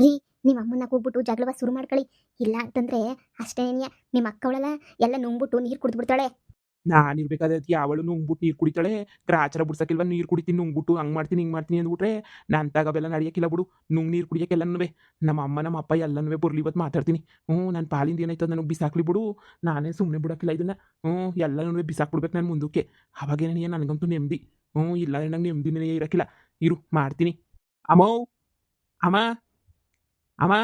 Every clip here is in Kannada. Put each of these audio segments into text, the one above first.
ರೀ, ನಿಮ್ಮ ಅಮ್ಮನ್ನ ಕೂಗ್ಬಿಟ್ಟು ಜಗಳವ ಶುರು ಮಾಡ್ಕೊಳ್ಳಿ. ಇಲ್ಲ ಅಂತಂದ್ರೆ ಅಷ್ಟೇನೆಯ ನಿಮ್ಮ ಅಕ್ಕವಳೆಲ್ಲ ಎಲ್ಲ ನುಂಗ್ಬಿಟ್ಟು ನೀರು ಕುಡಿದ್ಬಿಡ್ತಾಳೆ. ನಾನಿರ್ಬೇಕಾದ್ರೆ ಅದ್ಕೆ ಅವಳು ನುಂಗ್ಬಿಟ್ಟು ನೀರು ಕುಡಿತಾಳೆ. ಗ್ರಾಚಾರ ಬಿಡ್ಸಕ್ಕಿಲ್ವ ನೀರು ಕುಡಿತೀನಿ ನುಂಗ್ಬಿಟ್ಟು ಹಂಗೆ ಮಾಡ್ತೀನಿ ಹಿಂಗೆ ಮಾಡ್ತೀನಿ ಅಂದ್ಬಿಟ್ರೆ ನನ್ತಾಗ ಅವೆಲ್ಲ ನಡೆಯಕ್ಕಿಲ್ಲ ಬಿಡು. ನೀರು ಕುಡಿಯಕ್ಕೆಲ್ಲನುವೆ ನಮ್ಮ ಅಮ್ಮ ನಮ್ಮ ಅಪ್ಪ ಎಲ್ಲನೂ ಬರ್ಲಿ ಇವತ್ತು ಮಾತಾಡ್ತೀನಿ. ನನ್ನ ಪಾಲಿಂದ ಏನಾಯ್ತದ ನನಗೆ ಬಿಸಾಕ್ಲಿ ಬಿಡು. ನಾನೇ ಸುಮ್ಮನೆ ಬಿಡಕ್ಕಿಲ್ಲ ಇದನ್ನ. ಎಲ್ಲನೂ ಬಿಸಾಕ್ಬಿಡ್ಬೇಕು ನಾನು ಮುಂದಕ್ಕೆ. ಅವಾಗೇನೇ ನನಗಂತೂ ನೆಮ್ಮದಿ. ಇಲ್ಲ ನಂಗೆ ನೆಮ್ಮದಿನೇ ಇರಕ್ಕಿಲ್ಲ. ಇರು ಮಾಡ್ತೀನಿ. ಅಮ್ಮೋ ಅಮ್ಮ ಅಮ್ಮ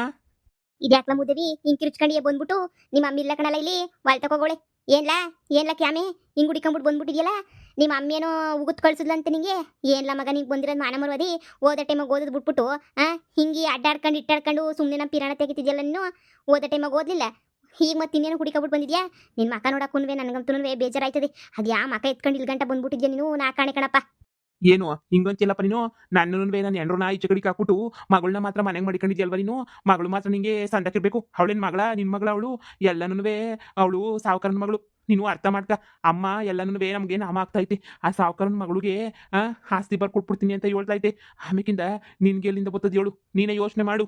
ಇದ್ಯಾಕ್ಲ ಮುದೇವಿ ಹಿಂಗ್ ಕಿರ್ಚ್ಕೊಂಡಿಯೇ ಬಂದ್ಬಿಟ್ಟು ನಿಮ್ಮ ಅಮ್ಮ ಇಲ್ಲ ಕಣಲ್ಲ ಇಲ್ಲಿ ವಾಲ್ ತಗೋಗೋಳೆ. ಏನ್ಲಾ ಏನ್ಲಾ ಕ್ಯಾಮೆ ಹಿಂಗ್ ಹುಡಿಕೊಂಬಿಟ್ಟು ಬಂದ್ಬಿಟ್ಟಿದ್ಯಲ್ಲ. ನಿಮ್ಮ ಅಮ್ಮೇನೋ ಉಗುತ್ ಕಳ್ಸಿದ್ಲಂತ ನಿಂಗೆ. ಏನ್ಲ ಮಗ ನಿಂಗೆ ಬಂದಿರೋದು ಮಾನ ಮರುವದಿ. ಓದೋ ಟೈಮಾಗ ಓದೋದು ಬಿಟ್ಬಿಟ್ಟು ಹಿಂಗೆ ಅಡ್ಡಾಡ್ಕೊಂಡು ಇಟ್ಟಾಡ್ಕೊಂಡು ಸುಮ್ಮನೆ ನಮ್ಮ ಪಿರಾಣ ತೆಗಿತಿದ್ಯಲ್ಲ ನೀನು. ಓದೋ ಟೈಮಾಗ ಓದ್ಲಿಲ್ಲ, ಈಗ ಮತ್ತೆ ಇನ್ನೇನು ಹುಡಿಕೊಬಿಟ್ಟು ಬಂದಿದ್ಯಾ. ನಿನ್ನ ಮಕ ನೋಡಕ್ಕೂನ್ವೆ ನನಗಂತೂ ಬೇಜಾರಾಯ್ತದೆ. ಅದು ಯಾ ಮಕ ಎತ್ಕೊಂಡು ಇಲ್ಲಿ ಗಂಟ ಬಂದ್ಬಿಟ್ಟಿದ್ಯಾ ನೀನು. ನಾ ಕಾಣೆ ಕಣಪ್ಪ. ಏನು ಹಿಂಗಂತಿಲ್ಲಪ್ಪ ನೀನು. ನನ್ನೂ ನಾನು ಎಂಡ್ರನ್ನ ಈಚೆ ಕಡೆಗೆ ಹಾಕ್ಬಿಟ್ಟು ಮಗಳನ್ನ ಮಾತ್ರ ಮನೆಗೆ ಮಾಡಿಕೊಂಡಿದ್ಯಲ್ವ ನೀನು. ಮಗಳು ಮಾತ್ರ ನಿಂಗೆ ಸಂದಕ್ಕಿರ್ಬೇಕು. ಅವಳೇನು ಮಗಳ ನಿನ್ನ ಮಗಳ ಅವಳು. ಎಲ್ಲನೂ ಅವಳು ಸಾವುಕಾರನ ಮಗಳು. ನೀನು ಅರ್ಥ ಮಾಡ್ಕ. ಅಮ್ಮ ಎಲ್ಲನೂ ನಮಗೆ ನಾಮ ಆಗ್ತೈತೆ. ಆ ಸಾವುಕಾರನ ಮಗಳಿಗೆ ಆಸ್ತಿ ಬರ್ಕೊಟ್ಬಿಡ್ತೀನಿ ಅಂತ ಹೇಳ್ತೈತೆ. ಆಮೇಕಿಂದ ನಿನ್ಗೆ ಎಲ್ಲಿಂದ ಬರ್ತದೆ ಹೇಳು. ನೀನೇ ಯೋಚನೆ ಮಾಡು.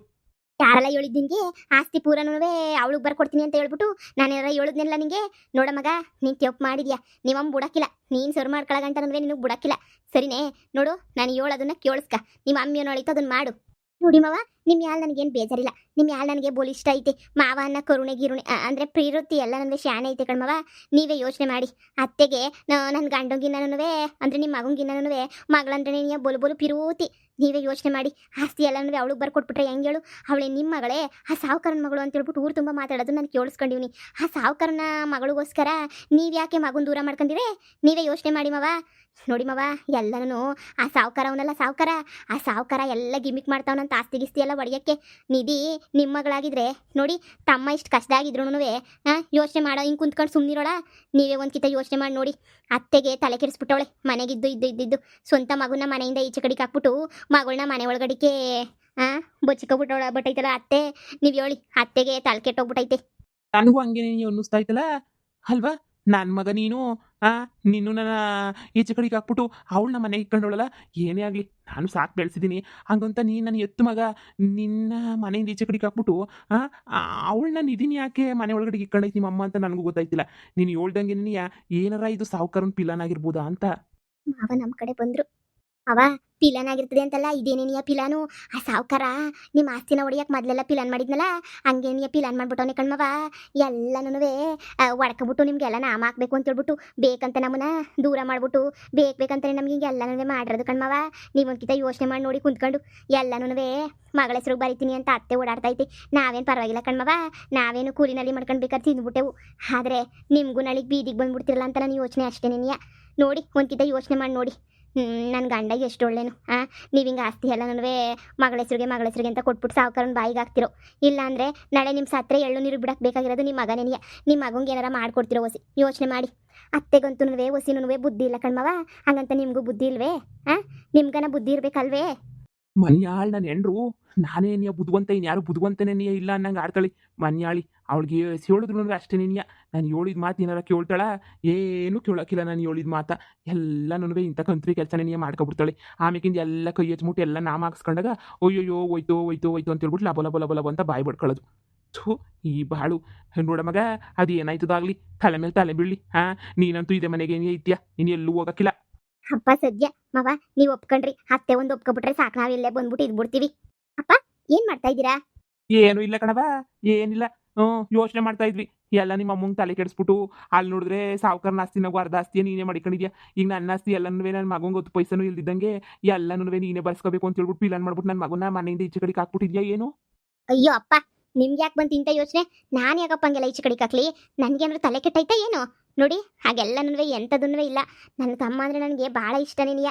ಯಾರೆಲ್ಲ ಹೇಳಿದ್ ನಿಂಗೆ ಆಸ್ತಿ ಪೂರನೂ ಅವಳಿಗೆ ಬರ್ಕೊಡ್ತೀನಿ ಅಂತ ಹೇಳ್ಬಿಟ್ಟು ನಾನೇನಾರ ಹೇಳಿದ್ನೆಲ್ಲ ನಿಂಗೆ. ನೋಡ ಮಗ, ನೀನು ತಪ್ಪು ಮಾಡಿದ್ಯಾ. ನೀವಮ್ಮ ಬುಡಕ್ಕಿಲ್ಲ. ನೀನು ಸರ್ ಮಾಡ್ಕೊಳಗಂಟನೂ ನಿನಗೆ ಬುಡಕ್ಕಿಲ್ಲ. ಸರಿನೇ ನೋಡು, ನಾನು ಹೇಳೋದನ್ನ ಕೇಳಿಸ್ಕ. ನಿಮ್ಮ ಅಮ್ಮ ಏನು ಹೇಳಿತು ಅದನ್ನ ಮಾಡು. ನೋಡಿ ಮಾವ, ನಿಮ್ಮ ಯಾಲ್ ನನಗೇನು ಬೇಜಾರಿಲ್ಲ. ನಿಮ್ಮ ಯಾಲ್ ನನಗೆ ಬೋಲ್ ಇಷ್ಟ ಐತೆ. ಮಾವ ಅನ್ನ ಕರುಣೆ ಗಿರುಣೆ ಅಂದರೆ ಪ್ರೀವೃತ್ತಿ ಎಲ್ಲ ನನಗೆ ಶಾನೆ ಐತೆ ಕಣ್ಮವ. ನೀವೇ ಯೋಚನೆ ಮಾಡಿ. ಅತ್ತೆಗೆ ನನ್ನ ಗಂಡಂಗಿನ್ನೂ ಅಂದರೆ ನಿಮ್ಮ ಮಗಂಗಿನ್ನೂ ಮಗಳಂದ್ರೆ ನೀನು ಬೋಲು ಪಿರೂತಿ. ನೀವೇ ಯೋಚನೆ ಮಾಡಿ. ಆಸ್ತಿ ಎಲ್ಲನೂ ಅವಳಿಗೆ ಬರ್ಕೊಟ್ಬಿಟ್ರೆ ಹೆಂಗೆ ಹೇಳು. ಅವಳೇ ನಿಮ್ಮ ಮಗಳೇ. ಆ ಸಾವುಕಾರನ ಮಗಳು ಅಂತ ಹೇಳ್ಬಿಟ್ಟು ಊರು ತುಂಬ ಮಾತಾಡೋದು ನಾನು ಕೇಳಿಸ್ಕೊಂಡಿವ್ನಿ. ಆ ಸಾವುಕಾರನ ಮಗಳಿಗೋಸ್ಕರ ನೀವು ಯಾಕೆ ಮಗನ ದೂರ ಮಾಡ್ಕೊಂಡಿರೇ. ನೀವೇ ಯೋಚನೆ ಮಾಡಿ ಮಾವ. ನೋಡಿ ಮಾವ, ಎಲ್ಲನೂ ಆ ಸಾವುಕಾರ ಅವನಲ್ಲ ಸಾವುಕಾರ. ಆ ಸಾವುಕಾರ ಎಲ್ಲ ಗಿಮಿಕ್ ಮಾಡ್ತಾವನಂತ ಆಸ್ತಿ ಗಿಸ್ತಿ ಎಲ್ಲ ಒಡೆಯೋಕ್ಕೆ. ನಿಧಿ ನಿಮ್ಮ ಮಗಳಾಗಿದ್ರೆ ನೋಡಿ, ತಮ್ಮ ಇಷ್ಟು ಕಷ್ಟದಾಗಿದ್ರು ಯೋಚನೆ ಮಾಡೋ ಹಿಂಗೆ ಕುಂತ್ಕೊಂಡು ಸುಮ್ಮನಿರೋಳ. ನೀವೇ ಒಂದು ಕಿತ್ತ ಯೋಚನೆ ಮಾಡಿ ನೋಡಿ. ಅತ್ತೆಗೆ ತಲೆ ಕೆಡಿಸ್ಬಿಟ್ಟವಳೆ. ಮನೆಗಿದ್ದು ಇದ್ದು ಸ್ವಂತ ಮಗುನ ಮನೆಯಿಂದ ಈಚೆ ಕಡೆಗೆ ಹಾಕ್ಬಿಟ್ಟು ಮಗಳನ್ನ ಮನೆ ಒಳಗಡಿಕೆ ಬಚ್ಚಿಕೊಬಿಟ್ಟವಳ ಬಟ್ಟೈತಲ್ಲ ಅತ್ತೆ. ನೀವು ಹೇಳಿ, ಅತ್ತೆಗೆ ತಲೆ ಕೆಟ್ಟೋಗ್ಬಿಟ್ಟೈತೆ. ನನಗೂ ಹಂಗೆ ಅನ್ನಿಸ್ತಾಯ್ತಲ್ಲ ಅಲ್ವಾ. ನನ್ನ ಮಗ ನೀನು ನಿನ್ನೂ ನನ್ನ ಈಚೆ ಕಡೆಗೆ ಹಾಕ್ಬಿಟ್ಟು ಅವಳನ್ನ ಮನೆಗೆ ಇಟ್ಕೊಂಡವಳಲ್ಲ. ಏನೇ ಆಗಲಿ ನಾನು ಸಾಕು ಬೆಳೆಸಿದ್ದೀನಿ. ಹಂಗಂತ ನೀನು ನನ್ನ ಎತ್ತು ಮಗ ನಿನ್ನ ಮನೆಯಿಂದ ಈಚೆ ಕಡೆಗೆ ಹಾಕ್ಬಿಟ್ಟು ಅವಳನ್ನ ನಿಧಿನಿ ಯಾಕೆ ಮನೆ ಒಳಗಡೆ ಇಟ್ಕೊಂಡೈತಿ ನಿಮ್ಮ ಅಮ್ಮ ಅಂತ ನನಗೂ ಗೊತ್ತಾಯ್ತಿಲ್ಲ. ನೀನು ಹೇಳ್ದಂಗೆ ಏನಾರ ಇದು ಸಾವುಕಾರನ ಪಿಲಾನ್ ಆಗಿರ್ಬೋದಾ ಅಂತ. ಮಾವ ನಮ್ಮ ಕಡೆ ಬಂದರು. ಅವ ಪಿಲಾನ್ ಆಗಿರ್ತದೆ ಅಂತಲ್ಲ, ಇದೇನೇನಿಯ ಪಿಲಾನು. ಆ ಸಾವುಕಾರ ನಿಮ್ಮ ಆಸ್ತಿನ ಹೊಡಿಯಕ್ಕೆ ಮೊದಲೆಲ್ಲ ಪಿಲಾನ್ ಮಾಡಿದ್ನಲ್ಲ, ಹಂಗೇನಿಯ ಪಿಲಾನ್ ಮಾಡ್ಬಿಟ್ಟವನೇ ಕಣ್ಮವ. ಎಲ್ಲನೂ ಒಡ್ಕೊಬಿಟ್ಟು ನಿಮ್ಗೆಲ್ಲ ನಾಮ ಹಾಕ್ಬೇಕು ಅಂತ ಹೇಳ್ಬಿಟ್ಟು ಬೇಕಂತ ನಮ್ಮನ್ನ ದೂರ ಮಾಡ್ಬಿಟ್ಟು ಬೇಕಂತಾನೆ ನಮ್ಗೆ ಹಿಂಗೆ ಎಲ್ಲನೂ ಮಾಡಿರೋದು ಕಣ್ಮವ. ನೀವೊಂದ್ಕಿತ ಯೋಚನೆ ಮಾಡಿ ನೋಡಿ ಕುಂತ್ಕೊಂಡು. ಎಲ್ಲನೂ ಮಗಳ ಹೆಸ್ರಿಗೆ ಬರಿತೀನಿ ಅಂತ ಅತ್ತೆ ಓಡಾಡ್ತೈತಿ. ನಾವೇನು ಪರವಾಗಿಲ್ಲ ಕಣ್ಮವ. ನಾವೇನು ಕೂಲಿನಲ್ಲಿ ಮಾಡ್ಕೊಂಡು ಬೇಕಾದ್ರೆ ತಿಂದ್ಬಿಟ್ಟೆವು. ಆದರೆ ನಿಮಗೂ ನಳಿಗೆ ಬೀದಿಗೆ ಬಂದ್ಬಿಡ್ತಿರಲ್ಲ ಅಂತ ನಾನು ಯೋಚನೆ ಅಷ್ಟೇನೇನಿಯ. ನೋಡಿ ಒಂದ್ಕಿತ ಯೋಚನೆ ಮಾಡಿ ನೋಡಿ. ನನ್ನ ಗಂಡ ಎಷ್ಟು ಒಳ್ಳೇನು. ನೀವು ಹಿಂಗೆ ಆಸ್ತಿ ಎಲ್ಲನೂ ಮಗಳ ಹೆಸ್ರಿಗೆ ಅಂತ ಕೊಟ್ಬಿಟ್ಟು ಸಾವುಕಾರನ ಬಾಯಿಗೆ ಹಾಕ್ತಿರೋ. ಇಲ್ಲಾಂದರೆ ನಾಳೆ ನಿಮ್ಮ ಸತ್ರೆ ಎಳ್ಳು ನೀರು ಬಿಡಕ್ಕೆ ಬೇಕಾಗಿರೋದು ನಿಮ್ಮ ಮಗನೇನಿಯ. ನಿಮ್ಮ ಮಗಂಗೆ ಏನಾರ ಮಾಡ್ಕೊಡ್ತಿರೋ ಹೊಸಿ ಯೋಚನೆ ಮಾಡಿ. ಅತ್ತೆಗಂತೂ ಹೊಸಿನೂ ಬುದ್ಧಿ ಇಲ್ಲ ಕಣ್ಮವ. ಹಂಗಂತ ನಿಮಗೂ ಬುದ್ಧಿ ಇಲ್ವೇ. ನಿಮ್ಗನ ಬುದ್ಧಿ ಇರ್ಬೇಕಲ್ವೇ. ಮನ್ಯಾಳ್ ನನ್ನ ಹೆಂಡ್ರು ನಾನೇನಿಯ ಬುದ್ಧಿವಂತ ಇನ್ಯಾರು ಬುದ್ಧಿವಂತನೇನಿಯ ಇಲ್ಲ ಅನ್ನಂಗೆ ಆಡ್ತಾಳಿ ಮನ್ಯಾಳಿ. ಅವಳಿಗೆ ಹೇಳಿದ್ರು ಅಷ್ಟೇನೇನಿಯ. ನಾನು ಹೇಳಿದ ಮಾತು ಏನಾರ ಕೇಳ್ತಾಳ. ಏನು ಕೇಳೋಕ್ಕಿಲ್ಲ ನಾನು ಹೇಳಿದ ಮಾತು. ಎಲ್ಲನೂ ಇಂಥ ಕಂತ್ರಿ ಕೆಲಸನೇನಿಯ ಮಾಡ್ಕೊಬಿಡ್ತಾಳೆ. ಆಮೇಕಿಂದ ಎಲ್ಲ ಕೈ ಹಚ್ಬಿಟ್ಟು ಎಲ್ಲ ನಾಮ ಹಾಕ್ಸ್ಕೊಂಡಾಗ ಅಯ್ಯೋಯ್ಯೋ ಹೋಯ್ತು ಅಂತ ಹೇಳ್ಬಿಟ್ಟು ಲಬ ಅಂತ ಬಾಯಿ ಬಡ್ಕೊಳ್ಳೋದು. ಥೂ ಈ ಬಾಳು. ನೋಡ ಮಗ, ಅದು ಏನಾಯ್ತದಾಗಲಿ ತಲೆ ಮೇಲೆ ತಲೆ ಬೀಳಲಿ. ನೀನಂತೂ ಇದೇ ಮನೆಗೆ ಐತ್ಯಾ, ನೀನು ಎಲ್ಲೂ ಹೋಗೋಕ್ಕಿಲ್ಲ. ಅಪ್ಪ ಸದ್ಯ ಮಾವ ನೀವು ಒಪ್ಕೊಂಡ್ರಿ. ಅತ್ತೆ ಒಂದು ಒಪ್ಕೊಬಿಟ್ರೆ ಸಾಕು, ನಾವು ಇಲ್ಲೇ ಬಂದ್ಬಿಟ್ಟು ಇದ್ಬಿಡ್ತೀವಿ. ಅಪ್ಪ ಏನು ಮಾಡ್ತಾ ಇದ್ದೀರಾ. ಏನು ಇಲ್ಲ ಕಣವ, ಏನಿಲ್ಲ. ಯೋಚನೆ ಮಾಡ್ತಾ ಇದ್ವಿ. ಎಲ್ಲ ನಿಮ್ಮ ಅಮ್ಮಂಗೆ ತಲೆ ಕೆಡಿಸ್ಬಿಟ್ಟು ಅಲ್ಲಿ ನೋಡಿದ್ರೆ ಸಾವುಕಾರನ ಆಸ್ತಿನಾಗೂ ಅರ್ಧ ಆಸ್ತಿಯ ನೀನೇ ಮಾಡಿಕೊಂಡಿದ್ಯಾ. ಈಗ ನನ್ನ ಆಸ್ತಿ ಎಲ್ಲನೂ ನನ್ನ ಮಗಂಗೆ 10 ಪೈಸನೂ ಇಲ್ದಿದ್ದಂಗೆ ಎಲ್ಲನೂ ನೀನೇ ಬರ್ಸ್ಕೋಬೇಕು ಅಂತ ಹೇಳ್ಬಿಟ್ಟು ಪಿಲಾನ್ ಮಾಡ್ಬಿಟ್ಟು ನನ್ನ ಮಗನ ಮನೆಯಿಂದ ಈಚೆ ಕಡೆಗೆ ಹಾಕ್ಬಿಟ್ಟಿದ್ಯಾ ಏನು. ಅಯ್ಯೋ ಅಪ್ಪ, ನಿಮ್ಗೆ ಯಾಕೆ ಬಂತು ಇಂಥ ಯೋಚನೆ. ನಾನು ಯಾಕಪ್ಪ ಹಂಗೆಲ್ಲ ಈಚೆ ಕಡೆಗೆ ಹಾಕ್ಲಿ. ನನಗೇನಾದ್ರು ತಲೆ ಕೆಟ್ಟೈತೆ ಏನು. ನೋಡಿ ಹಾಗೆಲ್ಲನೂ ಎಂಥದನ್ನೂ ಇಲ್ಲ. ನನ್ನ ತಮ್ಮ ಅಂದರೆ ನನಗೆ ಭಾಳ ಇಷ್ಟನೇನಿಯ.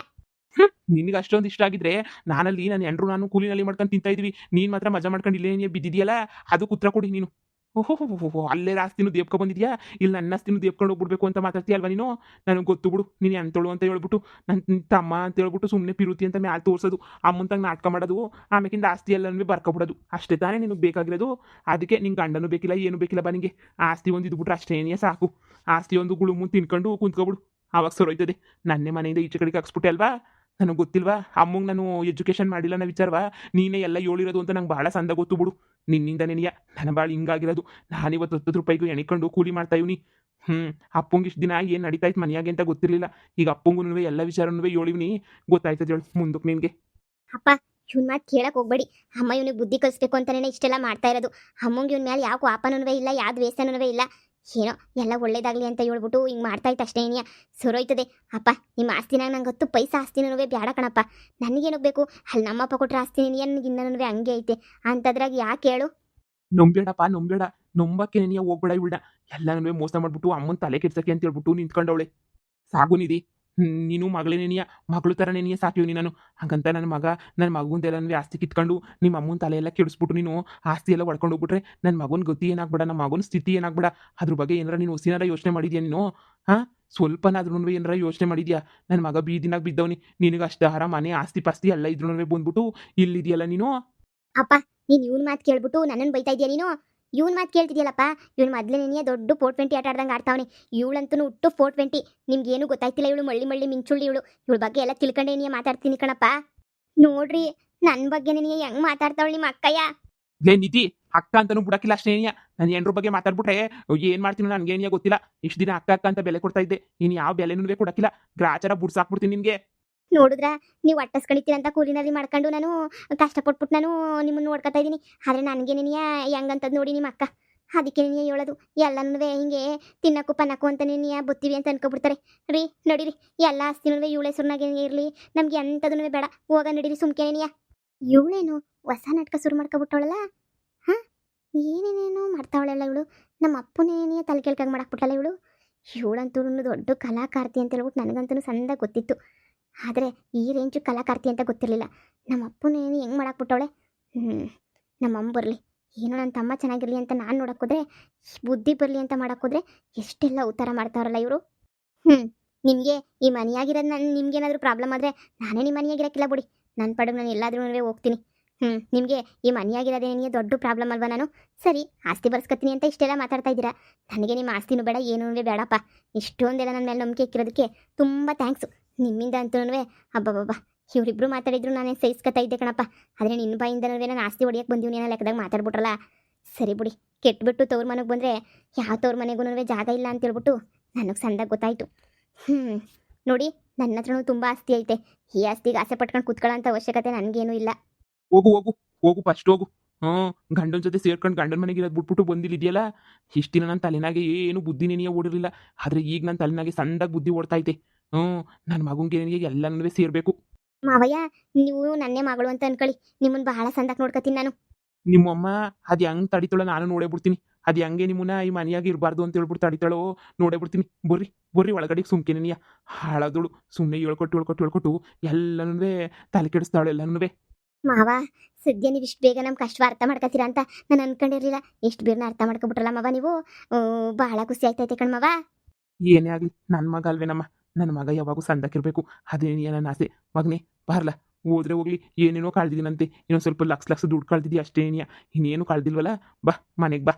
ನಿನಗೆ ಅಷ್ಟೊಂದು ಇಷ್ಟ ಆಗಿದ್ರೆ ನಾನಲ್ಲಿ ನನ್ನ ಹೆಂಡ್ರು ನಾನು ಕೂಲಿನಲ್ಲಿ ಮಾಡ್ಕೊಂಡು ತಿಂತಾ ಇದ್ವಿ. ನೀನು ಮಾತ್ರ ಮಜಾ ಮಾಡ್ಕೊಂಡು ಇಲ್ಲೇ ಬಿದ್ದಿದೆಯಲ್ಲ. ಅದು ಉತ್ತರ ಕೊಡಿ ನೀನು. ಓಹೋ ಅಲ್ಲೇ ಆಸ್ತಿನೂ ದೇವ್ಕೊ ಬಂದಿದ್ಯಾ. ಇಲ್ಲಿ ನನ್ನ ಆಸ್ತಿನೂ ದೇವ್ಕೊಂಡು ಹೋಗ್ಬಿಡ್ಬೇಕು ಅಂತ ಮಾತಾಡ್ತೀಯಲ್ವ ನೀನು. ನನಗೆ ಗೊತ್ತು ಬಿಡು ನೀನು ಎಂತಳು ಅಂತ ಹೇಳ್ಬಿಟ್ಟು ನನ್ನ ತಮ್ಮ ಅಂತ ಹೇಳ್ಬಿಟ್ಟು ಸುಮ್ಮನೆ ಪಿರುತಿ ಅಂತ ಮ್ಯಾಲೆ ತೋರಿಸೋದು, ಅಮ್ಮಂತಂಗೆ ನಾಟಕ ಮಾಡೋದು, ಆಮೇಕಿಂದ ಆಸ್ತಿ ಎಲ್ಲನೂ ಬರ್ಕೊಬಿಡೋದು. ಅಷ್ಟೇ ತಾನೇ ನಿನಗೆ ಬೇಕಾಗಿರೋದು. ಅದಕ್ಕೆ ನಿಂಗೆ ಗಂಡನೂ ಬೇಕಿಲ್ಲ ಏನು ಬೇಕಿಲ್ಲ ಬಾ ನಿಂಗೆ. ಆಸ್ತಿ ಒಂದು ಇದ್ಬಿಟ್ರೆ ಅಷ್ಟೇನೇ ಸಾಕು. ಆಸ್ತಿ ಒಂದು ಗುಳುಮು ತಿನ್ಕೊಂಡು ಕುಂತ್ಕೊಬಿಡು. ಆವಾಗ ಸರೋಯ್ತದೆ. ನನ್ನೇ ಮನೆಯಿಂದ ಈಚೆ ಕಡೆಗೆ ಹಾಕ್ಸ್ಬಿಟ್ಟೆ ಅಲ್ವಾ. ನನಗೆ ಗೊತ್ತಿಲ್ವಾ ಅಮ್ಮಂಗೆ ನಾನು ಎಜುಕೇಷನ್ ಮಾಡಿಲ್ಲ ನಾ ವಿಚಾರವಾ ನೀನೇ ಎಲ್ಲ ಹೇಳಿರೋದು ಅಂತ ನಂಗೆ ಭಾಳ ಸಂದ ಗೊತ್ತು ಬಿಡು ನಿನ್ನಿಂದ ನೆನೆಯ ನನ್ನ ಭಾಳ ಹಿಂಗಾಗಿರೋದು ನಾನಿವತ್ತು 10 ರೂಪಾಯಿಗೂ ಎಣಿಕೊಂಡು ಕೂಲಿ ಮಾಡ್ತಾ ಇವ್ನಿ ಅಪ್ಪಂಗೆ ಇಷ್ಟು ದಿನ ಏನು ನಡೀತಾ ಇತ್ತು ಮನೆಯಾಗೆ ಅಂತ ಗೊತ್ತಿರಲಿಲ್ಲ ಈಗ ಅಪ್ಪಂಗೂ ಎಲ್ಲ ವಿಚಾರನೂ ಹೇಳಿವ್ನಿ ಗೊತ್ತಾಯ್ತದೆ ಹೇಳು ಮುಂದಕ್ಕೆ ನಿನಗೆ ಅಪ್ಪ ಇವ್ನ ಮಾತು ಕೇಳಕ್ ಹೋಗ್ಬೇಡಿ. ಅಮ್ಮ ಇವನಿಗೆ ಬುದ್ಧಿ ಕಲಿಸ್ಬೇಕು ಅಂತಾನೆ ಇಷ್ಟೆಲ್ಲ ಮಾಡ್ತಾ ಇರೋದು. ಅಮ್ಮಂಗೆ ಇವ್ನ ಮೇಲೆ ಯಾವ ಕೋಪನೂ ಇಲ್ಲ, ಯಾವ್ದು ವೇಸನೂ ಇಲ್ಲ. ಏನೋ ಎಲ್ಲ ಒಳ್ಳೇದಾಗ್ಲಿ ಅಂತ ಹೇಳ್ಬಿಟ್ಟು ಹಿಂಗೆ ಮಾಡ್ತಾ ಇತ್ತು ಅಷ್ಟೇ ಏನಿಯ ಸೊರೋಯ್ತದೆ. ಅಪ್ಪ ನಿಮ್ಮ ಆಸ್ತಿನಾಗ ನಂಗೆ 10 ಪೈಸಾ ಆಸ್ತಿನೂ ಬೇಡ ಕಣಪ್ಪ. ನನಗೇನು ಬೇಕು ಅಲ್ಲಿ ನಮ್ಮಪ್ಪ ಕೊಟ್ಟರೆ ಆಸ್ತಿ ನನಗೆ ಇನ್ನೂ ಹಂಗೆ ಐತೆ ಅಂಥದ್ರಾಗ ಯಾಕೆ ಹೇಳು. ನಂಬೇಡಪ್ಪ ನಂಬೇಡ ನಂಬಕ್ಕೆ ನೀನು ಹೋಗ್ಬೇಡ ಇವಳ ಎಲ್ಲನೂ ಮೋಸ ಮಾಡ್ಬಿಟ್ಟು ಅಮ್ಮನ ತಲೆ ಕೆಡ್ಸಕ್ಕೆ ಅಂತ ಹೇಳ್ಬಿಟ್ಟು ನಿಂತ್ಕೊಂಡವಳೆ ಸಾಗು ನಿಧಿ ನೀನು ಮಗಳೇನೇನಿಯ ಮಗಳು ಥರ ನೆನೆಯ ಸಾಕಿವ್ನಿ ನಾನು ಹಾಗಂತ ನನ್ನ ಮಗುಂದೆಲ್ಲ ಆಸ್ತಿ ಕಿತ್ಕೊಂಡು ನಿಮ್ಮ ಅಮ್ಮನ ತಲೆ ಎಲ್ಲ ಕೆಡಿಸ್ಬಿಟ್ಟು ನೀನು ಆಸ್ತಿ ಎಲ್ಲ ಹೊಡ್ಕೊಂಡು ಹೋಗ್ಬಿಟ್ರೆ ನನ್ನ ಮಗನ ಗತಿ ಏನಾಗ್ಬೇಡ ನಮ್ಮ ಮಗನ ಸ್ಥಿತಿ ಏನಾಗ್ಬೇಡ ಅದ್ರ ಬಗ್ಗೆ ಏನಾರ ನೀನು ಹೊಸಿನಾರ ಯೋಚನೆ ಮಾಡಿದ್ಯಾ ನೀನು ಹಾಂ ಸ್ವಲ್ಪನಾದ್ರೂ ಏನಾರ ಯೋಚನೆ ಮಾಡಿದ್ಯಾ ನನ್ನ ಮಗ ಬೀದಿನಾಗ ಬಿದ್ದವನಿ ನಿನಗೆ ಅಷ್ಟು ಆಹಾರ ಮನೆ ಆಸ್ತಿ ಪಾಸ್ತಿ ಎಲ್ಲ ಇದ್ರೂ ಬಂದ್ಬಿಟ್ಟು ಇಲ್ಲಿದೆಯಲ್ಲ ನೀನು ಅಪ್ಪ ನೀನು ಇವ್ನ ಮಾತು ಕೇಳ್ಬಿಟ್ಟು ನನ್ನನ್ನು ಬೈತಾ ಇದೆಯಾ ನೀನು. ಇವ್ನ ಮಾತು ಕೇಳ್ತಿದ್ಯಲ್ಲಪ್ಪ. ಇವ್ನು ಮೊದಲೇ ದೊಡ್ಡ 420 ಆಟ ಆಡ್ದಂಗೆ ಆಡ್ತಾವನೆ. ಇವಳಂತೂ ಹುಟ್ಟು 420. ನಿಮ್ಗೇನು ಗೊತ್ತಾಯ್ತಿಲ್ಲ. ಇವಳು ಮಳ್ಳಿ ಮಿಂಚುಳ್ಳಿ ಇವಳ ಬಗ್ಗೆ ಎಲ್ಲ ತಿಳ್ಕೊಂಡೇನಿಯ ಮಾತಾಡ್ತೀನಿ ಕಣಪ್ಪ. ನೋಡ್ರಿ ನನ್ನ ಬಗ್ಗೆ ನೀನು ಹೆಂಗೆ ಮಾತಾಡ್ತಾವಳು ನಿಮ್ಮ ಅಕ್ಕಯ್ಯ. ಲೇ ನಿಧಿ ಅಕ್ಕ ಅಂತಾನು ಬಿಡಕ್ಕಿಲ್ಲ ಅಷ್ಟೇ ನಾನು ಹೆಣ್ರ ಬಗ್ಗೆ ಮಾತಾಡ್ಬಿಟ್ರೆ ಏನು ಮಾಡ್ತೀನಿ ನನಗೇನಿಯ ಗೊತ್ತಿಲ್ಲ ಇಷ್ಟು ದಿನ ಅಕ್ಕ ಅಂತ ಬೆಲೆ ಕೊಡ್ತಾ ಇದ್ದೆ ಇನ್ನು ಯಾವ ಬೆಲೆನೂ ಕೊಡಕ್ಕಿಲ್ಲ ಗ್ರಾಚಾರ ಬುಡ್ಸಾಕ್ಬಿಡ್ತೀನಿ ನಿನಗೆ. ನೋಡಿದ್ರ ನೀವು ಅಟ್ಟಸ್ಕೊಂಡಿರ್ತೀರ ಅಂತ ಕೂಲಿನಲ್ಲಿ ಮಾಡ್ಕೊಂಡು ನಾನು ಕಷ್ಟಪಟ್ಬಿಟ್ಟು ನಾನು ನಿಮ್ಮನ್ನು ನೋಡ್ಕೊತಾ ಇದ್ದೀನಿ. ಆದರೆ ನನಗೇನೇನಿಯ ಹೆಂಗಂತದ್ ನೋಡಿ ನಿಮ್ಮ ಅಕ್ಕ. ಅದಕ್ಕೆ ನೀನು ಹೇಳೋದು ಎಲ್ಲನೂ ಹಿಂಗೆ ತಿನ್ನಕ್ಕೂ ಪನ್ನಕ್ಕೂ ಅಂತ ನೀನು ಬುತ್ತೀವಿ ಅಂತ ಅನ್ಕೊಬಿಡ್ತಾರೆ. ರೀ ನಡೀರಿ ಎಲ್ಲ ಆಸ್ತಿನೂ ಇವಳ ಹೆಸರಿನಾಗೆ ಇರಲಿ, ನಮ್ಗೆ ಎಂಥದೂ ಬೇಡ. ಹೋಗ ನಡೀರಿ ಸುಮ್ಕೇನೇನಿಯ. ಇವಳೇನು ಹೊಸ ನಾಟಕ ಶುರು ಮಾಡ್ಕೊಬಿಟ್ಟವಳಲ್ಲ. ಹಾಂ ಏನೇನೇನೋ ಮಾಡ್ತಾವಳೆಲ್ಲ ಇವಳು. ನಮ್ಮ ಅಪ್ಪನೇನಿಯ ತಲೆ ಕೆಳ್ಕಾಗ ಮಾಡಾಕ್ಬಿಟ್ಟಲ್ಲ ಇವಳು. ಇವಳಂತೂ ದೊಡ್ಡ ಕಲಾಕಾರ್ತಿ ಅಂತ ಹೇಳ್ಬಿಟ್ಟು ನನಗಂತೂ ಸಂದ ಗೊತ್ತಿತ್ತು. ಆದರೆ ಈ ರೇಂಜು ಕಲಾಕಾರ್ತಿ ಅಂತ ಗೊತ್ತಿರಲಿಲ್ಲ. ನಮ್ಮ ಅಪ್ಪನೇನು ಹೆಂಗೆ ಮಾಡಾಕ್ಬಿಟ್ಟವಳೆ. ನಮ್ಮಮ್ಮ ಬರಲಿ ಏನೋ ನನ್ನ ತಮ್ಮ ಚೆನ್ನಾಗಿರಲಿ ಅಂತ ನಾನು ನೋಡೋಕ್ಕೋದ್ರೆ, ಬುದ್ಧಿ ಬರಲಿ ಅಂತ ಮಾಡೋಕ್ಕೋದ್ರೆ ಎಷ್ಟೆಲ್ಲ ಉತ್ತರ ಮಾಡ್ತಾರಲ್ಲ ಇವರು. ನಿಮಗೆ ಈ ಮನೆಯಾಗಿರೋದು ನಿಮ್ಗೇನಾದರೂ ಪ್ರಾಬ್ಲಮ್ ಆದರೆ ನಾನೇ ನಿಮ್ಮ ಮನೆಯಾಗಿರೋಕ್ಕಿಲ್ಲ ಬಿಡಿ. ನನ್ನ ಪಡೆಗೆ ನಾನು ಎಲ್ಲಾದ್ರೂ ಹೋಗ್ತೀನಿ. ನಿಮಗೆ ಈ ಮನೆಯಾಗಿರೋದೇನೇ ದೊಡ್ಡ ಪ್ರಾಬ್ಲಮ್ ಅಲ್ವಾ. ನಾನು ಸರಿ ಆಸ್ತಿ ಬರ್ಸ್ಕೊತೀನಿ ಅಂತ ಇಷ್ಟೆಲ್ಲ ಮಾತಾಡ್ತಾ ಇದ್ದೀರಾ. ನನಗೆ ನಿಮ್ಮ ಆಸ್ತಿನೂ ಬೇಡ ಏನೂ ಬೇಡಪ್ಪ. ಇಷ್ಟೊಂದೆಲ್ಲ ನನ್ನ ಮೇಲೆ ನಂಬಿಕೆ ಇಕ್ಕಿರೋದಕ್ಕೆ ತುಂಬ ಥ್ಯಾಂಕ್ಸು. ನಿಮ್ಮಿಂದ ಅಂತೂ ಹಬ್ಬಬ್ಬಬ್ಬ ಇವರಿಬ್ಬರು ಮಾತಾಡಿದ್ರು ನಾನೇ ಸಹಿಸ್ಕೊತಾ ಇದ್ದೆ ಕಣಪ್ಪ. ಆದರೆ ನಿನ್ನ ಬಾಯಿಂದನೂ ನಾನು ಆಸ್ತಿ ಹೊಡಿಯೋಕ್ಕೆ ಬಂದೀವಿ ಏನೋ ಲೆಕ್ಕದಾಗ ಮಾತಾಡ್ಬಿಟ್ರಲ್ಲ. ಸರಿ ಬಿಡಿ ಕೆಟ್ಬಿಟ್ಟು ತವ್ರ ಮನೆಗೆ ಬಂದರೆ ಯಾವ ತವ್ರ ಮನೆಗೂ ಜಾಗ ಇಲ್ಲ ಅಂತೇಳ್ಬಿಟ್ಟು ನನಗೆ ಸಂದಾಗ ಗೊತ್ತಾಯಿತು. ನೋಡಿ ನನ್ನ ಹತ್ರನೂ ತುಂಬ ಆಸ್ತಿ ಐತೆ. ಈ ಆಸ್ತಿಗೆ ಆಸೆ ಪಟ್ಕೊಂಡು ಕೂತ್ಕೊಳ್ಳೋಂಥ ಅವಶ್ಯಕತೆ ನನಗೇನೂ ಇಲ್ಲ. ಹೋಗು ಹೋಗು ಹೋಗು ಫಸ್ಟ್ ಹೋಗು. ಗಂಡನ ಜೊತೆ ಸೇರ್ಕೊಂಡು ಗಂಡನ ಮನೆಗೆ ಇರೋದು ಬಿಟ್ಬಿಟ್ಟು ಬಂದಿಲ್ಲಿದೆಯಲ್ಲ ಇಷ್ಟು ದಿನ ನನ್ನ ತಲೆನಾಗೆ ಏನು ಬುದ್ಧಿ ನೆನೆಯ ಓಡಿರಲಿಲ್ಲ. ಆದರೆ ಈಗ ನನ್ನ ತಲೆನಾಗೆ ಸಂದಾಗ ಬುದ್ಧಿ ಓಡ್ತೈತೆ. ನನ್ನ ಮಗುಂಗೆ ಎಲ್ಲನೂ ಸೇರಬೇಕು. ಮಾವಯ್ಯ ನೀವು ನನ್ನೇ ಮಗಳು ಅಂತ ಅನ್ಕೊಳ್ಳಿ. ನಿಮ್ಮನ್ನು ಬಹಳ ಸಂದಕ್ಕೆ ನೋಡ್ಕೊತೀನಿ ನಾನು. ನಿಮ್ಮಮ್ಮ ಅದು ಹೆಂಗೆ ತಡಿತಾಳೋ ನಾನು ನೋಡೇ ಬಿಡ್ತೀನಿ. ಅದು ಹೆಂಗೆ ನಿಮ್ಮನ್ನ ಈ ಮನೆಯಾಗಿ ಇರಬಾರ್ದು ಅಂತ ಹೇಳ್ಬಿಟ್ಟು ತಡಿತಾಳೋ ನೋಡೇ ಬಿಡ್ತೀನಿ. ಬರ್ರಿ ಒಳಗಡೆಗೆ ಸುಮ್ಕೆನೆಯ ಹಾಳಾದಳು. ಸುಮ್ಮನೆ ಹೇಳ್ಕೊಟ್ಟು ಎಲ್ಲನೂ ತಲೆ ಕೆಡಿಸ್ತಾಳು ಎಲ್ಲನೂ. ಮಾವ ಸದ್ಯ ನೀವು ಇಷ್ಟು ಬೇಗ ನಮ್ಮ ಕಷ್ಟ ಅರ್ಥ ಮಾಡ್ಕೊತೀರಾ ಅಂತ ನಾನು ಅನ್ಕೊಂಡಿರಲಿಲ್ಲ. ಇಷ್ಟು ಬೇಗನ ಅರ್ಥ ಮಾಡ್ಕೊಬಿಟ್ರಲ್ಲ ಮಾವ ನೀವು. ಬಹಳ ಖುಷಿ ಆಯ್ತೈತೆ ಕಣ್ಮವ. ಏನೇ ಆಗಲಿ ನನ್ನ ಮಗ ಅಲ್ವೇನಮ್ಮ. ನನ್ನ ಮಗ ಯಾವಾಗೂ ಸಂದಕ್ಕಿರಬೇಕು ಅದೇ ನನ್ನ ಆಸೆ. ಮಗನೇ ಬಾರ್ಲ ಹೋದ್ರೆ ಹೋಗ್ಲಿ ಏನೇನೋ ಕಳ್ದಿದ್ದೀನಂತೆ. ಇನ್ನೊಂದು ಸ್ವಲ್ಪ ಲಕ್ಷ ದುಡ್ಡು ಕಳ್ದಿದ್ದೀಯ ಅಷ್ಟೇ. ಇನ್ನೇನು ಕಳ್ದಿಲ್ವಲ್ಲ. ಬಾ ಮನೆಗೆ ಬಾ.